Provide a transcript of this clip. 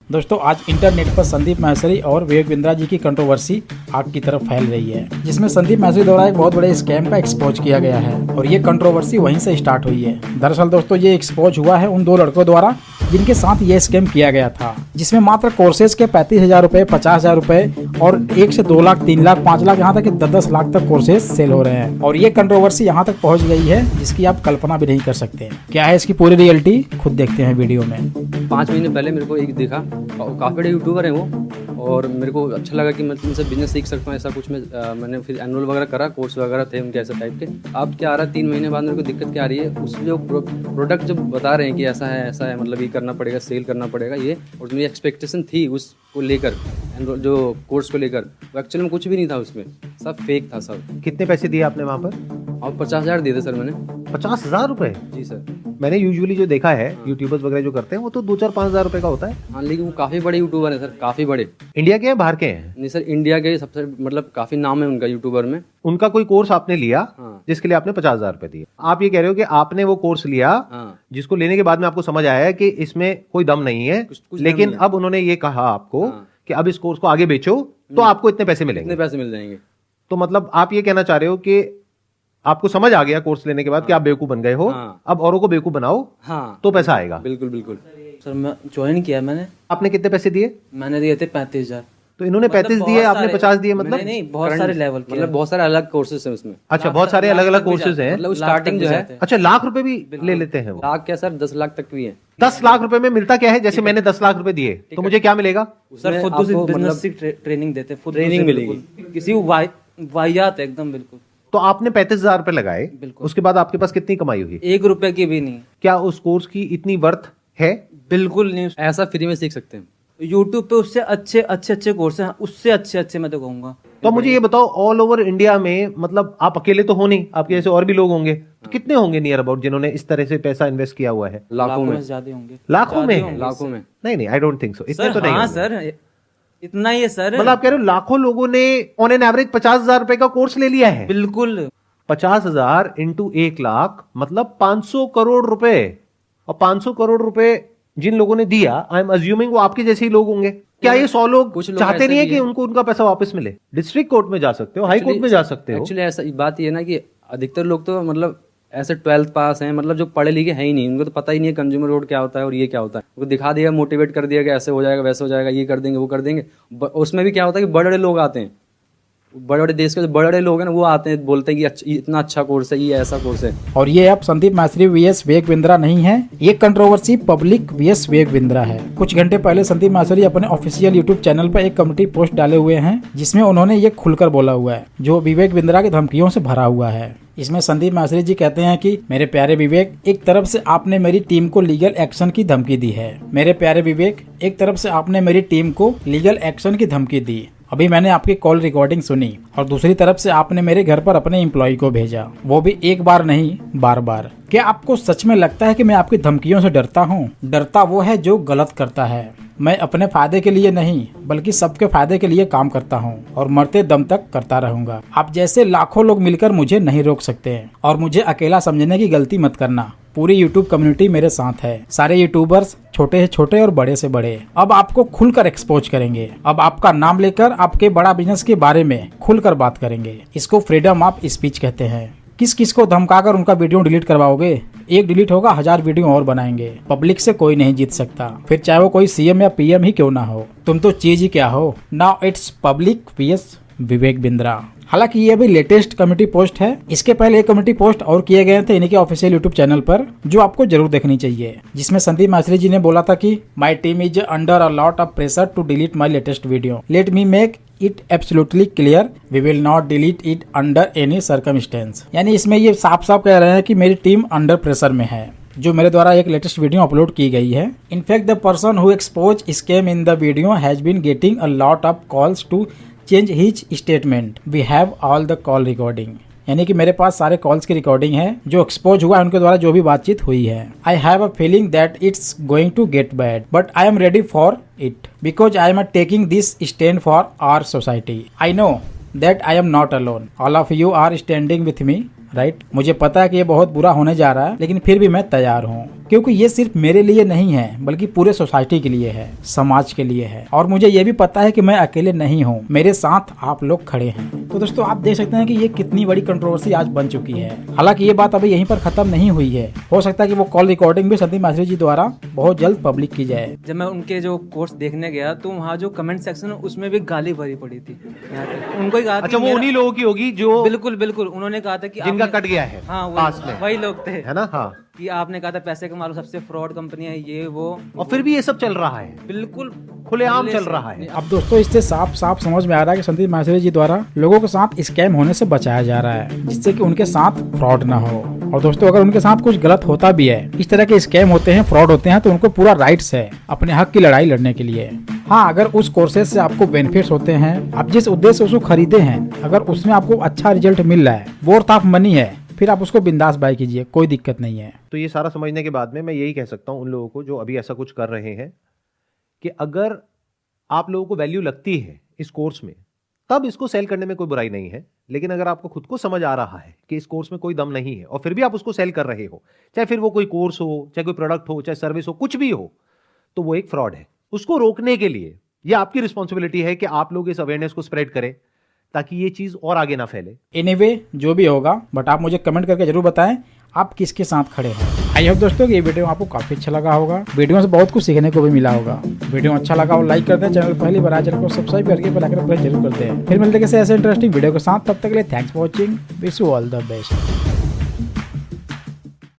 दोस्तों आज इंटरनेट पर संदीप माहेश्वरी और विवेक बिंद्रा जी की कंट्रोवर्सी आग की तरफ फैल रही है, जिसमें संदीप माहेश्वरी द्वारा एक बहुत बड़े स्कैम का एक्सपोज किया गया है और ये कंट्रोवर्सी वहीं से स्टार्ट हुई है। दरअसल दोस्तों ये एक्सपोज हुआ है उन दो लड़कों द्वारा जिनके साथ ये स्कैम किया गया था, जिसमें मात्र कोर्सेज के 35,000 रुपए, 50,000 रुपए और 1 से 2 लाख, 3 लाख, 5 लाख, यहाँ तक कि 10-10 लाख तक कोर्सेज सेल हो रहे हैं। और ये कंट्रोवर्सी यहाँ तक पहुँच गई है जिसकी आप कल्पना भी नहीं कर सकते। क्या है इसकी पूरी रियलिटी, खुद देखते हैं वीडियो में। 5 महीने पहले मेरे को एक देखा, काफ़ी बड़े यूट्यूबर हैं वो, और मेरे को अच्छा लगा कि मैं इनसे बिजनेस सीख सकता हूँ ऐसा कुछ। मैंने फिर एनुअल वगैरह करा, कोर्स वगैरह थे उनके ऐसे टाइप के। अब क्या आ रहा है, 3 महीने बाद मेरे को दिक्कत क्या आ रही है, उस जो प्रोडक्ट जो बता रहे हैं कि ऐसा है, मतलब ये करना पड़ेगा, सेल करना पड़ेगा ये, और मेरी एक्सपेक्टेशन थी उसको लेकर, जो कोर्स को लेकर, वो एक्चुअली में कुछ भी नहीं था, उसमें सब फेक था सब। कितने पैसे दिए आपने वहाँ पर? और 50,000 दिए थे सर मैंने। 50,000 रुपए? जी सर। मैंने यूजुअली जो देखा है यूट्यूबर्स वगैरह जो करते हैं वो तो 2-4-5,000 रुपए का होता है। हाँ, लेकिन वो काफ़ी बड़े यूट्यूबर हैं सर, काफ़ी बड़े। इंडिया के हैं बाहर के हैं? नहीं सर, इंडिया के सबसे, मतलब काफ़ी नाम है उनका यूट्यूबर में। उनका कोई कोर्स आपने लिया? हाँ। जिसके लिए आपने 50,000 रुपए दिए। आप ये कह रहे हो कि आपने वो कोर्स लिया, हाँ। जिसको लेने के बाद में आपको समझ आया है कि इसमें कोई दम नहीं है, कुछ लेकिन दम नहीं अब उन्होंने ये कहा आपको हाँ। कि अब इस कोर्स को आगे बेचो तो आपको इतने पैसे मिलेंगे। कितने पैसे मिल जाएंगे? तो मतलब आप ये कहना चाह रहे हो कि आपको समझ आ गया कोर्स लेने के बाद कि आप बेवकूफ बन गए हो, हाँ। अब औरों को बेवकूफ बनाओ हाँ, तो पैसा आएगा। बिल्कुल बिल्कुल। सर मैं ज्वाइन किया मैंने। आपने कितने पैसे दिए? मैंने दिए थे 35,000। तो इन्होंने 35 दिए, आपने 50 दिए, मतलब नहीं, बहुत सारे लेवल के, मतलब बहुत सारे अलग कोर्सेज हैं उसमें। अच्छा, बहुत सारे अलग अलग कोर्सेज हैं। मतलब स्टार्टिंग जो है, अच्छा, लाख रुपए भी ले लेते हैं वो? लाख क्या सर, 10 लाख तक भी है। 10 लाख रुपए में मिलता क्या है? जैसे मैंने 10 लाख रुपए दिए तो मुझे क्या मिलेगा? सर खुद से बिजनेस की ट्रेनिंग देते, खुद ट्रेनिंग मिलेगी, किसी वाहियात एकदम बिल्कुल। तो आपने 35,000 रुपए लगाए, उसके बाद आपके पास कितनी कमाई हुई? 1 रुपए की भी नहीं। क्या उस कोर्स की इतनी वर्थ है? बिल्कुल नहीं। ऐसा फ्री में सीख सकते हैं यूट्यूब पे उससे अच्छे कोर्स हैं, उससे अच्छे मैं तो कहूँगा। तो मुझे ये बताओ, ऑल ओवर इंडिया में, मतलब आप अकेले तो हो नहीं, आपके जैसे और भी लोग होंगे, तो कितने होंगे नियर अबाउट जिन्होंने इस तरह से पैसा इन्वेस्ट किया हुआ है? लाखों में ज्यादा होंगे। लाखों में? लाखों में नहीं, आई डोंट थिंक सो, इतने तो नहीं हाँ होंगे। सर, इतना ही है सर। मतलब आप कह रहे हो लाखों लोगों ने ऑन एन एवरेज 50,000 रुपए का कोर्स ले लिया है? बिल्कुल। 50,000 इंटू 1 लाख मतलब 500 करोड़ रुपए। और 500 करोड़ रुपए जिन लोगों ने दिया, आई एम अज्यूमिंग वो आपके जैसे ही लोग होंगे। क्या ये 100 लोग कुछ लोग चाहते ऐसे नहीं है भी कि हैं। उनको उनका पैसा वापस मिले? डिस्ट्रिक्ट कोर्ट में जा सकते हो, हाई कोर्ट में जा सकते हो। एक्चुअली ऐसा बात ये ना कि अधिकतर लोग तो मतलब ऐसे 12th पास हैं, मतलब जो पढ़े लिखे हैं ही नहीं, उनको तो पता ही नहीं है कंज्यूमर रोड क्या होता है और ये क्या होता है। उनको दिखा दिया, मोटिवेट कर दिया कि ऐसे हो जाएगा, वैसे हो जाएगा, ये कर देंगे, वो कर देंगे। उसमें भी क्या होता है कि बड़े बड़े लोग आते हैं, बड़े बड़े देश के जो बड़े बड़े लोग हैं ना, वो आते हैं, बोलते हैं कि इतना अच्छा कोर्स है, ये ऐसा कोर्स है। और ये अब संदीप माहेश्वरी वीएस विवेक बिंद्रा नहीं है, ये controversy public VS Vivek Bindra है। कुछ घंटे पहले संदीप माहेश्वरी अपने ऑफिशियल यूट्यूब चैनल पर एक कम्युनिटी पोस्ट डाले हुए हैं, जिसमें उन्होंने ये खुलकर बोला हुआ है, जो विवेक बिंद्रा की धमकियों से भरा हुआ है। इसमें संदीप माहेश्वरी जी कहते हैं कि मेरे प्यारे विवेक, एक तरफ से आपने मेरी टीम को लीगल एक्शन की धमकी दी है। मेरे प्यारे विवेक, एक तरफ से आपने मेरी टीम को लीगल एक्शन की धमकी दी, अभी मैंने आपकी कॉल रिकॉर्डिंग सुनी, और दूसरी तरफ से आपने मेरे घर पर अपने एम्प्लॉय को भेजा, वो भी एक बार नहीं, बार बार। क्या आपको सच में लगता है कि मैं आपकी धमकियों से डरता हूँ? डरता वो है जो गलत करता है। मैं अपने फायदे के लिए नहीं बल्कि सबके फायदे के लिए काम करता हूँ और मरते दम तक करता रहूंगा। आप जैसे लाखों लोग मिलकर मुझे नहीं रोक सकते हैं, और मुझे अकेला समझने की गलती मत करना। पूरी यूट्यूब कम्युनिटी मेरे साथ है, सारे यूट्यूबर्स, छोटे से छोटे और बड़े से बड़े। अब आपको खुलकर एक्सपोज करेंगे, अब आपका नाम लेकर आपके बड़ा बिजनेस के बारे में खुलकर बात करेंगे। इसको फ्रीडम ऑफ स्पीच कहते हैं। किस किस को धमकाकर उनका वीडियो डिलीट करवाओगे? एक डिलीट होगा, 1000 वीडियो और बनाएंगे। पब्लिक से कोई नहीं जीत सकता, फिर चाहे वो कोई सीएम या पीएम ही क्यों ना हो। तुम तो चीज ही क्या हो। Now it's public VS Vivek Bindra. हालांकि ये अभी लेटेस्ट कम्युनिटी पोस्ट है, इसके पहले एक कम्युनिटी पोस्ट और किए गए थे इन्हीं के ऑफिशियल यूट्यूब चैनल पर, जो आपको जरूर देखनी चाहिए, जिसमें संदीप माहेश्वरी जी ने बोला था कि my team is under a lot of pressure to delete my latest video. Let me make it absolutely clear, we will not delete it under any circumstance. यानी इसमें ये साफ साफ कह रहे हैं कि मेरी टीम अंडर प्रेशर में है, जो मेरे द्वारा एक लेटेस्ट वीडियो अपलोड की गई है। In fact the person who expose scam in the video has been getting a lot of calls to change his statement. We have all the call recording. यानी कि मेरे पास सारे कॉल्स की रिकॉर्डिंग है जो एक्सपोज हुआ है, उनके द्वारा जो भी बातचीत हुई है। I have a feeling that it's going to get bad, but I am ready for it because I am taking this stand for our society. I know that I am not alone. All of you are standing with me right. मुझे पता है कि ये बहुत बुरा होने जा रहा है, लेकिन फिर भी मैं तैयार हूँ, क्योंकि ये सिर्फ मेरे लिए नहीं है बल्कि पूरे सोसाइटी के लिए है, समाज के लिए है। और मुझे ये भी पता है कि मैं अकेले नहीं हूँ, मेरे साथ आप लोग खड़े हैं। तो दोस्तों आप देख सकते हैं कि ये कितनी बड़ी कंट्रोवर्सी आज बन चुकी है। हालांकि ये बात अभी यहीं पर खत्म नहीं हुई है, हो सकता है कि वो कॉल रिकॉर्डिंग भी संदीप माहेश्वरी जी द्वारा बहुत जल्द पब्लिक की जाए। जब मैं उनके जो कोर्स देखने गया तो वहाँ जो कमेंट सेक्शन है उसमें भी गाली भरी पड़ी थी। यहाँ पे उनको ही कहा अच्छा, वो उन्हीं लोगों की होगी जो बिल्कुल बिल्कुल उन्होंने कहा था कि जिनका आपने- कट गया है हाँ पास में, वही लोग थे, है ना। हाँ, कि आपने कहा था पैसे कमा लो, सबसे फ्रॉड कंपनी है ये वो, और फिर भी ये सब चल रहा है, बिल्कुल खुलेआम पहले चल से- रहा है। अब दोस्तों इससे साफ साफ समझ में आ रहा है कि संदीप माहेश्वरी जी द्वारा लोगों के साथ स्कैम होने से बचाया जा रहा है, जिससे कि उनके साथ फ्रॉड ना हो। और दोस्तों अगर उनके साथ कुछ गलत होता भी है, इस तरह के स्कैम होते हैं, फ्रॉड होते हैं, तो उनको पूरा राइट्स है अपने हक की लड़ाई लड़ने के लिए। हाँ, अगर उस कोर्सेज से आपको बेनिफिट्स होते हैं, आप जिस उद्देश्य से उसको खरीदे हैं, अगर उसमें आपको अच्छा रिजल्ट मिल रहा है, वर्थ ऑफ मनी है, फिर आप उसको बिंदास बाय कीजिए, कोई दिक्कत नहीं है। तो ये सारा समझने के बाद में मैं यही कह सकता हूं उन लोगों को जो अभी ऐसा कुछ कर रहे हैं कि अगर आप लोगों को वैल्यू लगती है इस कोर्स में, तब इसको सेल करने में कोई बुराई नहीं है। लेकिन अगर आपको खुद को समझ आ रहा है कि इस कोर्स में कोई दम नहीं है और फिर भी आप उसको सेल कर रहे हो, चाहे फिर वो कोई कोर्स हो, चाहे कोई प्रोडक्ट हो, चाहे सर्विस हो, कुछ भी हो, तो वो एक फ्रॉड है। उसको रोकने के लिए ये आपकी रिस्पॉन्सिबिलिटी है कि आप लोग इस अवेयरनेस को स्प्रेड करें ताकि ये चीज और आगे ना फैले। एनीवे जो भी होगा, बट आप मुझे कमेंट करके जरूर बताएं आप किसके साथ खड़े हैं। आई होप दोस्तों कि ये वीडियो आपको काफी अच्छा लगा होगा, वीडियो से बहुत कुछ सीखने को भी मिला होगा। वीडियो अच्छा लगा हो लाइक करते हैं, चैनल पहली बार आए चैनल को सब्सक्राइब करके बेल आइकन प्रेस जरूर करते हैं। फिर मिलते हैं किसी ऐसे इंटरेस्टिंग वीडियो के साथ, तब तक के लिए thanks for watching, wish you all the best.